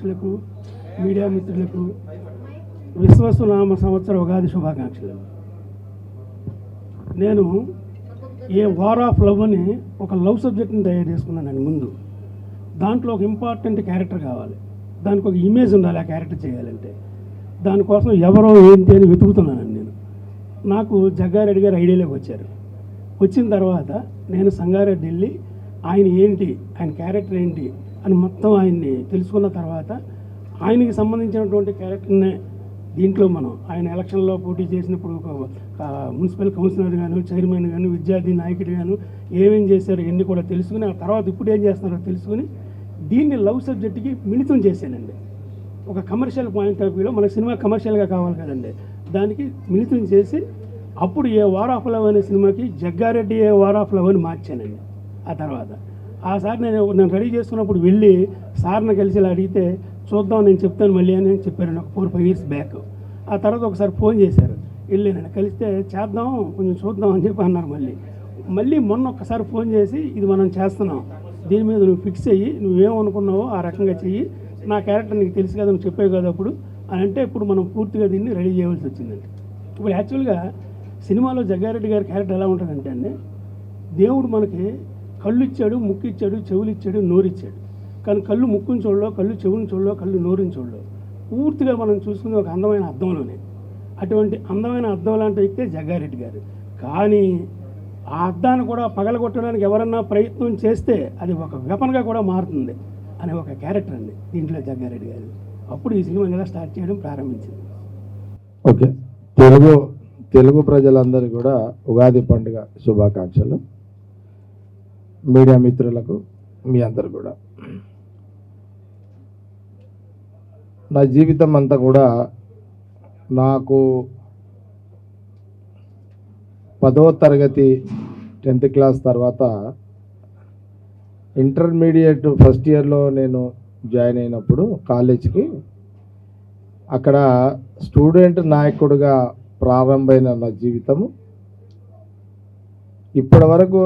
ప్రేక్షకులకు మీడియా మిత్రులకు విశ్వసునామ సంవత్సర ఉగాది శుభాకాంక్షలు. నేను ఏ వార్ ఆఫ్ లవ్ అని ఒక లవ్ సబ్జెక్ట్ని తయారు చేసుకున్నాను. ముందు దాంట్లో ఒక ఇంపార్టెంట్ క్యారెక్టర్ కావాలి, దానికి ఒక ఇమేజ్ ఉండాలి. ఆ క్యారెక్టర్ చేయాలంటే దానికోసం ఎవరో ఏంటి అని వెతుకుతున్నాను నేను. నాకు జగ్గారెడ్డి గారు ఐడియాలోకి వచ్చారు. వచ్చిన తర్వాత నేను సంగారెడ్డి వెళ్ళి ఆయన ఏంటి, ఆయన క్యారెక్టర్ ఏంటి అని మొత్తం ఆయన్ని తెలుసుకున్న తర్వాత ఆయనకి సంబంధించినటువంటి క్యారెక్టర్నే దీంట్లో మనం ఆయన ఎలక్షన్లో పోటీ చేసినప్పుడు మున్సిపల్ కౌన్సిలర్ గాను, చైర్మన్ గాను, విద్యార్థి నాయకుడు గాను ఏమేం చేశారో ఎన్ని కూడా తెలుసుకుని ఆ తర్వాత ఇప్పుడు ఏం చేస్తున్నారో తెలుసుకుని దీన్ని లవ్ సబ్జెక్ట్కి మిళితం చేశానండి. ఒక కమర్షియల్ పాయింట్ ఆఫ్ వ్యూలో మన సినిమా కమర్షియల్గా కావాలి కదండి, దానికి మిళితం చేసి అప్పుడు ఏ వార్ ఆఫ్ లవ్ అనే సినిమాకి Jaggareddy a war of love అని మార్చానండి. ఆ తర్వాత ఆ సార్ నేను రెడీ చేసుకున్నప్పుడు వెళ్ళి సార్ని కలిసి ఇలా అడిగితే చూద్దాం నేను చెప్తాను మళ్ళీ అని చెప్పారండి, ఒక 4-5 years బ్యాక్. ఆ తర్వాత ఒకసారి ఫోన్ చేశారు, వెళ్ళి నేను కలిస్తే చేద్దాం కొంచెం చూద్దాం అని చెప్పి అన్నారు. మళ్ళీ మొన్న ఒక్కసారి ఫోన్ చేసి ఇది మనం చేస్తున్నాం, దీని మీద నువ్వు ఫిక్స్ అయ్యి నువ్వేమనుకున్నావో ఆ రకంగా చెయ్యి, నా క్యారెక్టర్ నీకు తెలుసు కదా, నువ్వు చెప్పావు కదా అప్పుడు అని అంటే ఇప్పుడు మనం పూర్తిగా దీన్ని రెడీ చేయవలసి వచ్చిందండి. ఇప్పుడు యాక్చువల్గా సినిమాలో జగ్గారెడ్డి గారి క్యారెక్టర్ ఎలా ఉంటుందంటే అండి, దేవుడు మనకి కళ్ళు ఇచ్చాడు, ముక్కు ఇచ్చాడు, చెవులు ఇచ్చాడు, నోరు ఇచ్చాడు. కానీ కళ్ళు ముక్కుని చూడలో, కళ్ళు చెవుని చూడలో, కళ్ళు నోరుని చూడలో, పూర్తిగా మనం చూసుకునే ఒక అందమైన అద్దంలోనే. అటువంటి అందమైన అద్దం లాంటి వ్యక్తే జగ్గారెడ్డి గారు. కానీ ఆ అద్దాన్ని కూడా పగలగొట్టడానికి ఎవరన్నా ప్రయత్నం చేస్తే అది ఒక వెపన్గా కూడా మారుతుంది అనే ఒక క్యారెక్టర్ అండి దీంట్లో జగ్గారెడ్డి గారు. అప్పుడు ఈ సినిమా ఇలా స్టార్ట్ చేయడం ప్రారంభించింది. ఓకే, తెలుగు ప్రజలందరికీ కూడా ఉగాది పండుగ శుభాకాంక్షలు. మీడియా మిత్రులకు మీ అందరు కూడా. నా జీవితం అంతా కూడా నాకు 10వ తరగతి 10th క్లాస్ తర్వాత ఇంటర్మీడియట్ ఫస్ట్ ఇయర్లో నేను జాయిన్ అయినప్పుడు కాలేజీకి, అక్కడ స్టూడెంట్ నాయకుడిగా ప్రారంభమైన నా జీవితము ఇప్పటి వరకు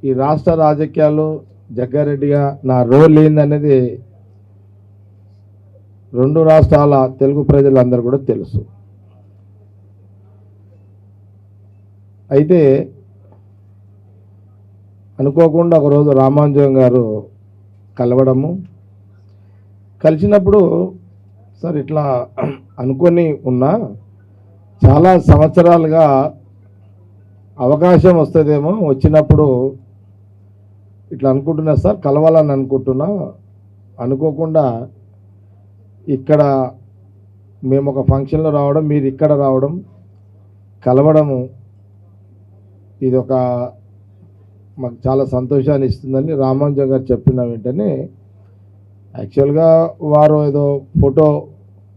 ఈ రాష్ట్ర రాజకీయాల్లో జగ్గారెడ్డిగా నా రోల్ ఏందనేది 2 రాష్ట్రాల తెలుగు ప్రజలందరూ కూడా తెలుసు. అయితే అనుకోకుండా ఒకరోజు రామాంజన్ గారు కలిసినప్పుడు సార్ ఇట్లా అనుకొని ఉన్నా చాలా సంవత్సరాలుగా అవకాశం వస్తుందేమో, వచ్చినప్పుడు ఇట్లా అనుకుంటున్నా సార్, కలవాలని అనుకుంటున్నా, అనుకోకుండా ఇక్కడ మేము ఒక ఫంక్షన్లో రావడం, మీరు ఇక్కడ రావడం, కలవడము ఇది ఒక మాకు చాలా సంతోషాన్ని ఇస్తుందని రామాంజన్ గారు చెప్పిన వెంటనే యాక్చువల్గా వారు ఏదో ఫోటో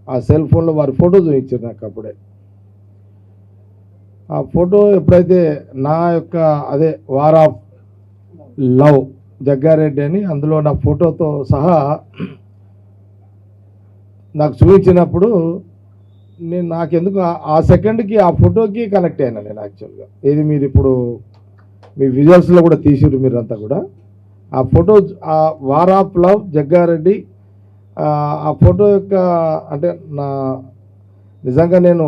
ఆ సెల్ ఫోన్లో వారి ఫోటో చూపించారు నాకు. అప్పుడే ఆ ఫోటో ఎప్పుడైతే నా యొక్క అదే వార్ ఆఫ్ లవ్ జగ్గారెడ్డి అని అందులో నా ఫోటోతో సహా నాకు చూపించినప్పుడు నేను నాకెందుకు ఆ సెకండ్కి ఆ ఫోటోకి కనెక్ట్ అయినా నేను యాక్చువల్గా. ఇది మీరు ఇప్పుడు మీ విజువల్స్లో కూడా తీసిరు మీరంతా కూడా. ఆ ఫోటో ఆ వార్ ఆఫ్ లవ్ జగ్గారెడ్డి ఆ ఫోటో యొక్క అంటే నా నిజంగా నేను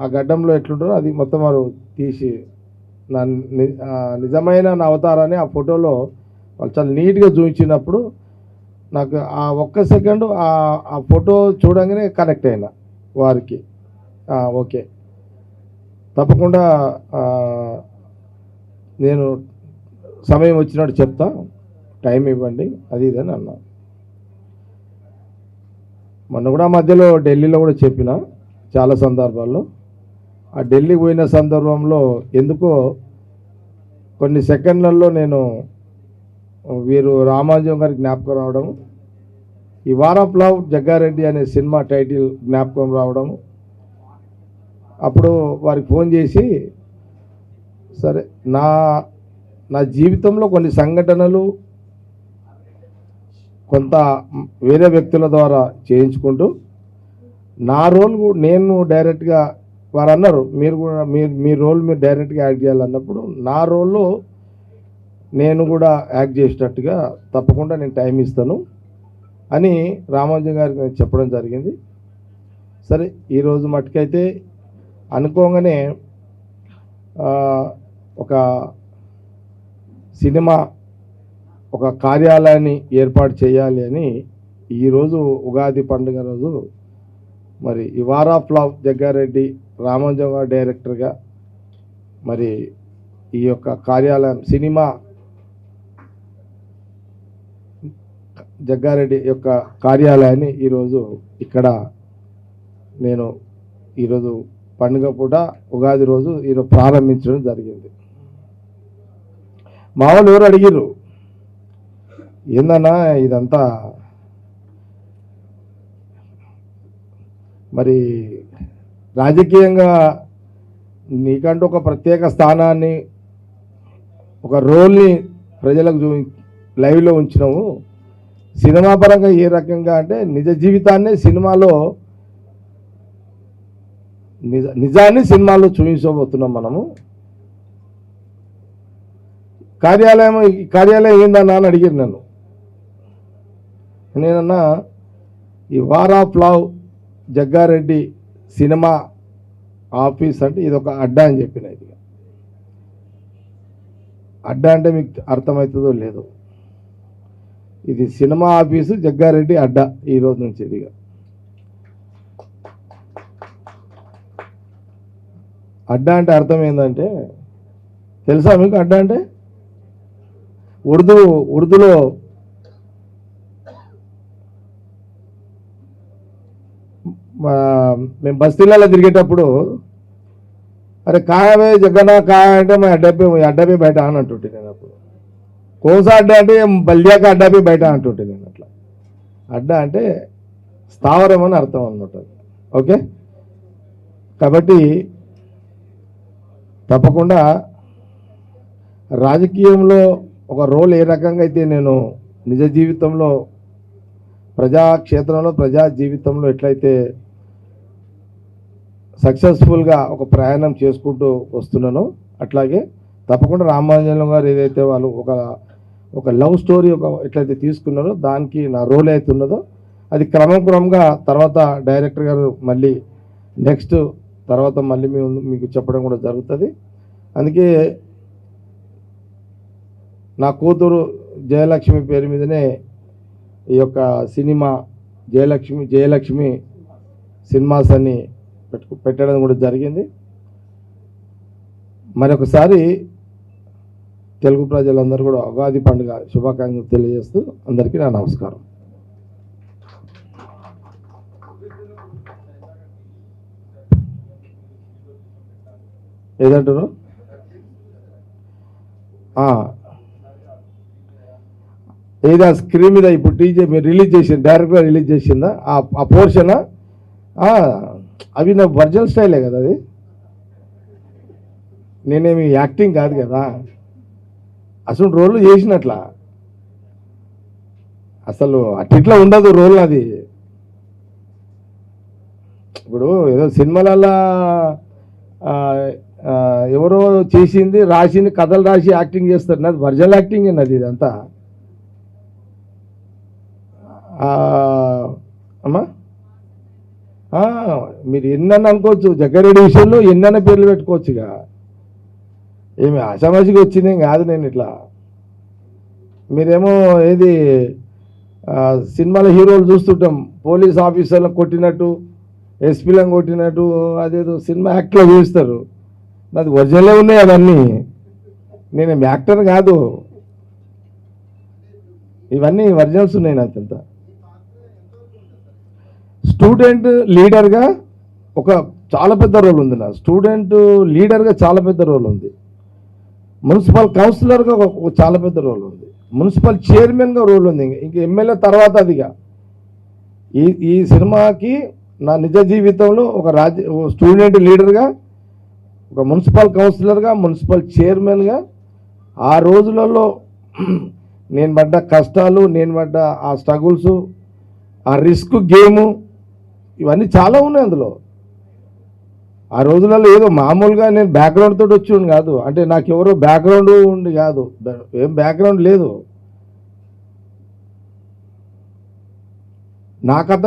ఆ గడ్డంలో ఎట్లుంటారో అది మొత్తం వారు తీసి నా నిజమైన నా అవతారాన్ని ఆ ఫోటోలో వాళ్ళు చాలా నీట్గా చూపించినప్పుడు నాకు ఆ ఒక్క సెకండ్ ఆ ఫోటో చూడంగానే కనెక్ట్ అయినా వారికి. ఓకే, తప్పకుండా నేను సమయం వచ్చినట్టు చెప్తా, టైం ఇవ్వండి అది ఇదని అన్నా. మొన్న కూడా మధ్యలో ఢిల్లీలో కూడా చెప్పిన చాలా సందర్భాల్లో. ఆ ఢిల్లీకి పోయిన సందర్భంలో ఎందుకో కొన్ని సెకండ్లలో నేను వీరు రామాంజన్ గారికి జ్ఞాపకం రావడం, ఈ వార్ ఆఫ్ లవ్ జగ్గారెడ్డి అనే సినిమా టైటిల్ జ్ఞాపకం రావడం. అప్పుడు వారికి ఫోన్ చేసి సరే నా జీవితంలో కొన్ని సంఘటనలు కొంత వేరే వ్యక్తుల ద్వారా చేయించుకుంటూ నా రోల్ నేను డైరెక్ట్గా వారు అన్నారు మీరు కూడా మీ రోల్ మీరు డైరెక్ట్గా యాక్ట్ చేయాలన్నప్పుడు నా రోల్లో నేను కూడా యాక్ట్ చేసేటట్టుగా తప్పకుండా నేను టైం ఇస్తాను, అని రామానుజం గారికి నేను చెప్పడం జరిగింది. సరే ఈరోజు మట్టుకైతే అనుకోగానే ఒక సినిమా ఒక కార్యాలయాన్ని ఏర్పాటు చేయాలి అని ఈరోజు ఉగాది పండుగ రోజు మరి ఈ war of love Jaggareddy Ramanujam గారు డైరెక్టర్గా మరి ఈ యొక్క కార్యాలయం సినిమా జగ్గారెడ్డి యొక్క కార్యాలయాన్ని ఈరోజు ఇక్కడ నేను ఈరోజు పండుగ పూట ఉగాది రోజు ఈరోజు ప్రారంభించడం జరిగింది. మా వాళ్ళు ఎవరు అడిగిర్రు, ఏందన్నా ఇదంతా మరి రాజకీయంగా నీకంటూ ఒక ప్రత్యేక స్థానాన్ని ఒక రోల్ని ప్రజలకు లైవ్లో ఉంచినాము, సినిమా పరంగా ఏ రకంగా అంటే నిజ జీవితాన్ని సినిమాలో నిజాన్ని సినిమాలో చూపించబోతున్నాం మనము. కార్యాలయం ఏందన్నా అని అడిగారు నన్ను. నేనన్నా ఈ వార్ ఆఫ్ లవ్ జగ్గారెడ్డి సినిమా ఆఫీస్ అంటే ఇది ఒక అడ్డా అని చెప్పిన. ఇది అడ్డా అంటే మీకు అర్థమవుతుందో లేదో, ఇది సినిమా ఆఫీసు జగ్గారెడ్డి అడ్డా ఈరోజు నుంచి. ఇదిగా అడ్డా అంటే అర్థం ఏంటంటే తెలుసా మీకు? అడ్డా అంటే ఉర్దూలో మేము బస్తీలలో తిరిగేటప్పుడు అరే కాయవే జగ్గన కాయ అంటే మా అడ్డాపే బయట అని అంటుంటే నేను అప్పుడు. కోసా అడ్డా అంటే బల్యాక అడ్డాపే బయట అంటుంటే నేను. అట్లా అడ్డా అంటే స్థావరం అని అర్థం అన్నమాట. ఓకే, కాబట్టి తప్పకుండా రాజకీయంలో ఒక రోల్ ఏ రకంగా అయితే నేను నిజ జీవితంలో ప్రజాక్షేత్రంలో ప్రజా జీవితంలో ఎట్లయితే సక్సెస్ఫుల్గా ఒక ప్రయాణం చేసుకుంటూ వస్తున్నానో అట్లాగే తప్పకుండా రామానుజం గారు ఏదైతే వాళ్ళు ఒక లవ్ స్టోరీ ఎట్లయితే తీసుకున్నారో దానికి నా రోల్ అయితే ఉన్నదో అది క్రమంగా తర్వాత డైరెక్టర్ గారు మళ్ళీ నెక్స్ట్ తర్వాత మళ్ళీ మీకు చెప్పడం కూడా జరుగుతుంది. అందుకే నా కూతురు జయలక్ష్మి పేరు మీదనే ఈ యొక్క సినిమా జయలక్ష్మి సినిమాస్ అని పెట్టడం కూడా జరిగింది. మరొకసారి తెలుగు ప్రజలందరూ కూడా ఉగాది పండుగ శుభాకాంక్షలు తెలియజేస్తూ అందరికీ నా నమస్కారం. ఏదంటారు? ఏదో స్క్రీన్ మీద ఇప్పుడు మీరు రిలీజ్ చేసింది, డైరెక్ట్గా రిలీజ్ చేసిందా ఆ పోర్షనా? అవి నా ఒరిజినల్ స్టైలే కదా, అది నేనేమి యాక్టింగ్ కాదు కదా, అసలు రోల్ చేసినట్లా అసలు అట్లా ఉండదు రోల్. అది ఇప్పుడు ఏదో సినిమాలలో ఎవరో చేసింది రాసింది కథలు రాసి యాక్టింగ్ చేస్తారు, నాది ఒరిజినల్ యాక్టింగ్ అన్నది ఇదంతా. అమ్మా మీరు ఎన్నన్నా అనుకోవచ్చు, జగ్గారెడ్డి విషయంలో ఎన్నన్నా పేర్లు పెట్టుకోవచ్చుగా, ఏమి ఆషామాషిగా వచ్చిందేం కాదు. నేను ఇట్లా మీరేమో ఏది సినిమాల హీరోలు చూస్తుంటాం, పోలీస్ ఆఫీసర్లను కొట్టినట్టు ఎస్పీలను కొట్టినట్టు అదేదో సినిమా యాక్ట్లో చూపిస్తారు. నాది ఒరిజినలే ఉన్నాయి అవన్నీ, నేనేం యాక్టర్ కాదు, ఇవన్నీ ఒరిజినల్స్ ఉన్నాయి నాకంతా. స్టూడెంట్ లీడర్గా ఒక చాలా పెద్ద రోల్ ఉంది, నా స్టూడెంట్ లీడర్గా చాలా పెద్ద రోల్ ఉంది, మున్సిపల్ కౌన్సిలర్గా ఒక చాలా పెద్ద రోల్ ఉంది, మున్సిపల్ చైర్మన్గా రోల్ ఉంది, ఇంక ఎమ్మెల్యే తర్వాత అదిగా. ఈ సినిమాకి నా నిజ జీవితంలో ఒక స్టూడెంట్ లీడర్గా, ఒక మున్సిపల్ కౌన్సిలర్గా, మున్సిపల్ చైర్మన్గా ఆ రోజులలో నేను పడ్డ కష్టాలు, నేను పడ్డ ఆ స్ట్రగుల్స్, ఆ రిస్క్ గేము, ఇవన్నీ చాలా ఉన్నాయి అందులో. ఆ రోజులలో ఏదో మామూలుగా నేను బ్యాక్గ్రౌండ్ తోటి వచ్చి కాదు, అంటే నాకు ఎవరో బ్యాక్గ్రౌండ్ ఉండి కాదు, ఏం బ్యాక్గ్రౌండ్ లేదు. నా కథ,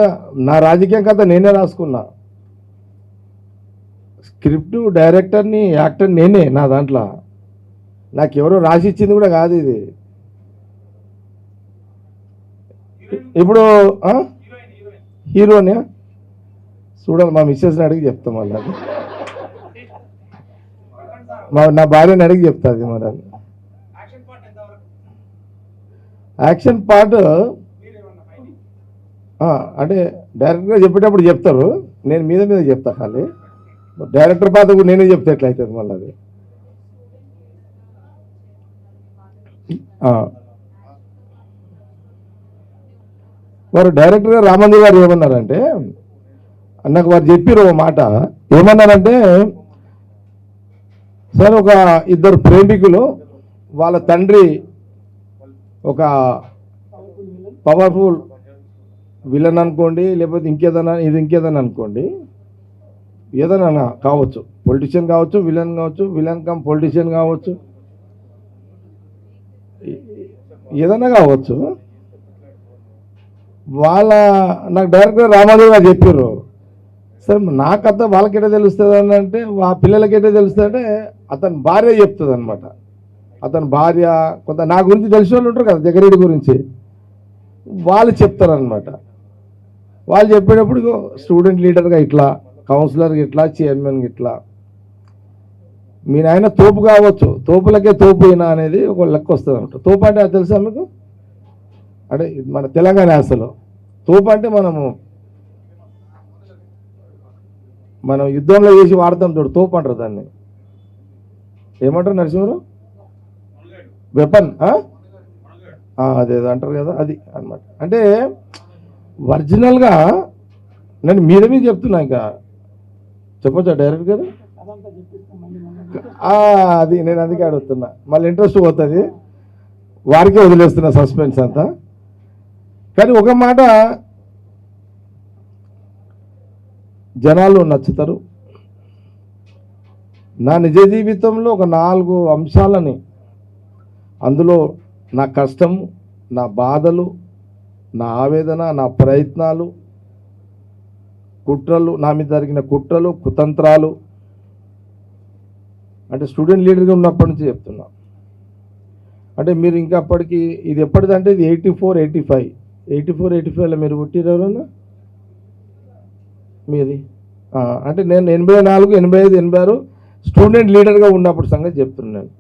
నా రాజకీయ కథ నేనే రాసుకున్నా. స్క్రిప్ట్, డైరెక్టర్ని, యాక్టర్ నేనే. నా దాంట్లో నాకెవరో రాసి ఇచ్చింది కూడా కాదు ఇది. ఇప్పుడు హీరోనే చూడాలి, మా మిస్సెస్ని అడిగి చెప్తాం మళ్ళీ. అది నా భార్యని అడిగి చెప్తాది మరి. అది యాక్షన్ పార్ట్ అంటే డైరెక్ట్గా చెప్పేటప్పుడు చెప్తారు, నేను మీద మీద చెప్తా. ఖాళీ డైరెక్టర్ పాత్ర కూడా నేనే చెప్తే ఎట్లయితుంది మళ్ళీ. అది వారు డైరెక్టర్ గారు రామంది గారు ఏమన్నారంటే, నాకు వారు చెప్పారు ఒక మాట. ఏమన్నారంటే, సార్ ఒక ఇద్దరు ప్రేమికులు, వాళ్ళ తండ్రి ఒక పవర్ఫుల్ విలన్ అనుకోండి, లేకపోతే ఇంకేదైనా అనుకోండి, ఏదైనా కావచ్చు, పొలిటీషియన్ కావచ్చు, విలన్ కావచ్చు, విలన్ కమ్ పొలిటీషియన్ కావచ్చు, ఏదైనా కావచ్చు. నాకు డైరెక్టర్ రామాదేవి గారు చెప్పారు, సార్ నా కథ వాళ్ళకెట్లా తెలుస్తుంది అని అంటే, ఆ పిల్లలకెట్లా తెలుస్తుంది అంటే అతని భార్య చెప్తుంది అనమాట. అతని భార్య కొంత నా గురించి తెలిసిన వాళ్ళు ఉంటారు కదా, జగ్గారెడ్డి గురించి, వాళ్ళు చెప్తారనమాట. వాళ్ళు చెప్పేటప్పుడు స్టూడెంట్ లీడర్గా ఇట్లా, కౌన్సిలర్గా ఇట్లా, చైర్మన్గా ఇట్లా, మీ నాయన తోపు కావచ్చు, తోపులకే తోపు అయినా అనేది ఒక లెక్క వస్తుంది అనమాట. తోపు అంటే అది తెలుసా మీకు? అంటే మన తెలంగాణ యాసలో తోపు అంటే మనం యుద్ధంలో చేసి వాడతాం చూడు, తోపు అంటారు దాన్ని. ఏమంటారు నరసింహరావు? వెపన్, అదేదో అంటారు కదా, అది అనమాట. అంటే ఒరిజినల్గా నేను మీద చెప్తున్నా, ఇంకా చెప్పొచ్చా డైరెక్ట్ గారు? అది నేను అందుకే అడుగుతున్నా, మళ్ళీ ఇంట్రెస్ట్ పోతుంది, వారికే వదిలేస్తున్నా సస్పెన్స్ అంతా. కానీ ఒక మాట జనాలు నచ్చుతారు. నా నిజ జీవితంలో ఒక 4 అంశాలని, అందులో నా కష్టం, నా బాధలు, నా ఆవేదన, నా ప్రయత్నాలు, కుట్రలు, నా మీద జరిగిన కుట్రలు, కుతంత్రాలు, అంటే స్టూడెంట్ లీడర్గా ఉన్నప్పటి నుంచి చెప్తున్నా. అంటే మీరు ఇంకా అప్పటికి, ఇది ఎప్పటిదంటే ఇది 84-85లో మీరు పుట్టిరు ఎవరన్నా మీది? అంటే నేను 84, 85, 86 స్టూడెంట్ లీడర్గా ఉన్నప్పుడు సంగతి చెప్తున్నాను.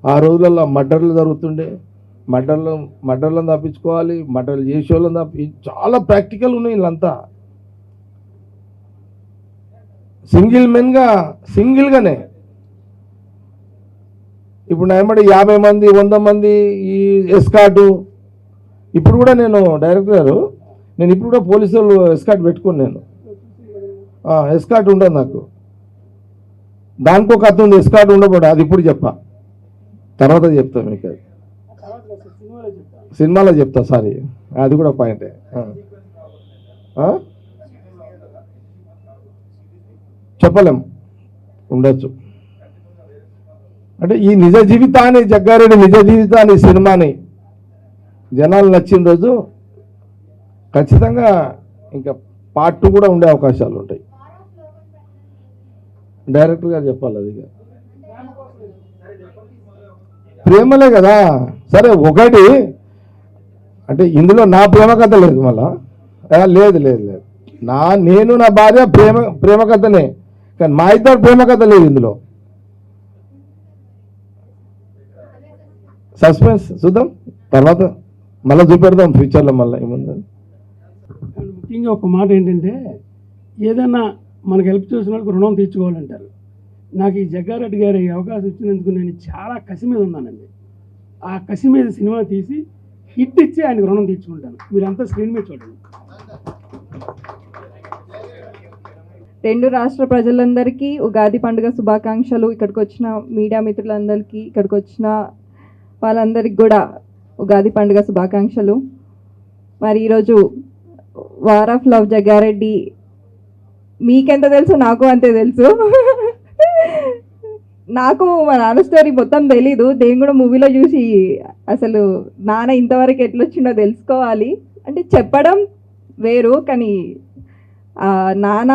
ఆ రోజులలో మర్డర్లు జరుగుతుండే, మర్డర్లను తప్పించుకోవాలి, మర్డర్లు చేసే వాళ్ళని చాలా ప్రాక్టికల్ ఉన్నాయి వీళ్ళంతా. సింగిల్గానే ఇప్పుడు నా ఏమంటే 50 మంది 100 మంది ఈ ఎస్కార్టు. ఇప్పుడు కూడా నేను డైరెక్టర్ గారు, నేను ఇప్పుడు కూడా పోలీసు వాళ్ళు ఎస్కార్ట్ పెట్టుకుని, నేను ఎస్కార్ట్ ఉండదు నాకు. దానికి ఒక అర్థం ఉంది, ఎస్కార్ట్ ఉండకూడదు. అది ఇప్పుడు తర్వాత చెప్తాను మీకు. అది సినిమాలో చెప్తా, సారీ, అది కూడా పాయింటే. చెప్పలేం, ఉండొచ్చు. అంటే ఈ నిజ జీవితాన్ని, జగ్గారెడ్డి నిజ జీవితాన్ని, సినిమాని జనాలు నచ్చిన రోజు ఖచ్చితంగా ఇంకా పార్ట్ 2 కూడా ఉండే అవకాశాలు ఉంటాయి. డైరెక్టర్ గారు చెప్పాలి. అది ప్రేమలే కదా. సరే, ఒకటి అంటే ఇందులో నా ప్రేమ కథ లేదు, మళ్ళా లేదు, నేను నా భార్య ప్రేమ కథనే, కానీ మా ఇద్దరు ప్రేమ కథ లేదు ఇందులో. సస్పెన్స్ చూద్దాం, తర్వాత మళ్ళీ చూపెడదాం ఫ్యూచర్లో మళ్ళీ ఏముందని. ముఖ్యంగా ఒక మాట ఏంటంటే, ఏదైనా మనకు హెల్ప్ చేసిన వాళ్ళకి రుణం తీర్చుకోవాలంటారు. నాకు ఈ జగ్గారెడ్డి గారి అవకాశం ఇచ్చినందుకు నేను చాలా కసి మీద ఉన్నానండి. ఆ కసి మీద సినిమా తీసి హిట్ ఇచ్చి ఆయనకు రుణం తీర్చుకుంటాను. మీరంతా స్క్రీన్ మీద చూడండి. 2 రాష్ట్ర ప్రజలందరికీ ఉగాది పండుగ శుభాకాంక్షలు. ఇక్కడికి వచ్చిన మీడియా మిత్రులందరికీ, ఇక్కడికి వచ్చిన వాళ్ళందరికీ కూడా ఉగాది పండుగ శుభాకాంక్షలు. మరి ఈరోజు వార్ ఆఫ్ లవ్ జగ్గారెడ్డి మీకెంత తెలుసు నాకు అంతే తెలుసు. నాకు మా నాన్న స్టోరీ మొత్తం తెలీదు. నేను కూడా మూవీలో చూసి అసలు నాన్న ఇంతవరకు ఎట్లొచ్చిండో తెలుసుకోవాలి. అంటే చెప్పడం వేరు, కానీ నాన్న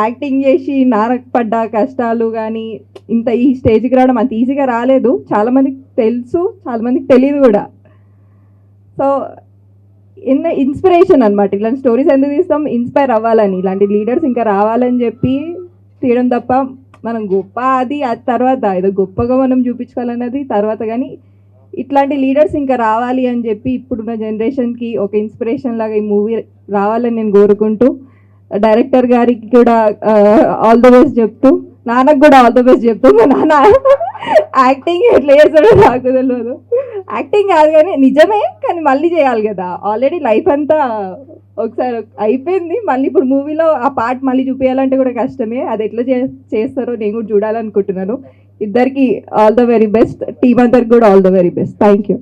యాక్టింగ్ చేసి నాన్నకు పడ్డ కష్టాలు కానీ ఇంత ఈ స్టేజ్కి రావడం అంత ఈజీగా రాలేదు. చాలామందికి తెలుసు, చాలామందికి తెలియదు కూడా. సో ఇన్స్పిరేషన్ అనమాట. ఇలాంటి స్టోరీస్ ఎందుకు తీస్తాం? ఇన్స్పైర్ అవ్వాలని, ఇలాంటి లీడర్స్ ఇంకా రావాలని చెప్పి తీయడం తప్ప మనం గొప్ప అది తర్వాత ఏదో గొప్పగా మనం చూపించుకోవాలన్నది తర్వాత. కానీ ఇట్లాంటి లీడర్స్ ఇంకా రావాలి అని చెప్పి ఇప్పుడున్న జనరేషన్కి ఒక ఇన్స్పిరేషన్ లాగా ఈ మూవీ రావాలని నేను కోరుకుంటూ, డైరెక్టర్ గారికి కూడా ఆల్ ద బెస్ట్ చెప్తూ, నాన్నకు కూడా ఆల్ ద బెస్ట్ చెప్తూ. మా నాన్న యాక్టింగ్ ఎట్లా చేస్తాడో నాకు తెలియదు. యాక్టింగ్ కాదు కానీ నిజమే, కానీ మళ్ళీ చేయాలి కదా. ఆల్రెడీ లైఫ్ అంతా ఒకసారి అయిపోయింది, మళ్ళీ ఇప్పుడు మూవీలో ఆ పార్ట్ మళ్ళీ చూపించాలంటే కూడా కష్టమే. అది ఎట్లా చేస్తారో నేను కూడా చూడాలనుకుంటున్నాను. ఇద్దరికి all the very best, team అందరికి కూడా all the very best. Thank you.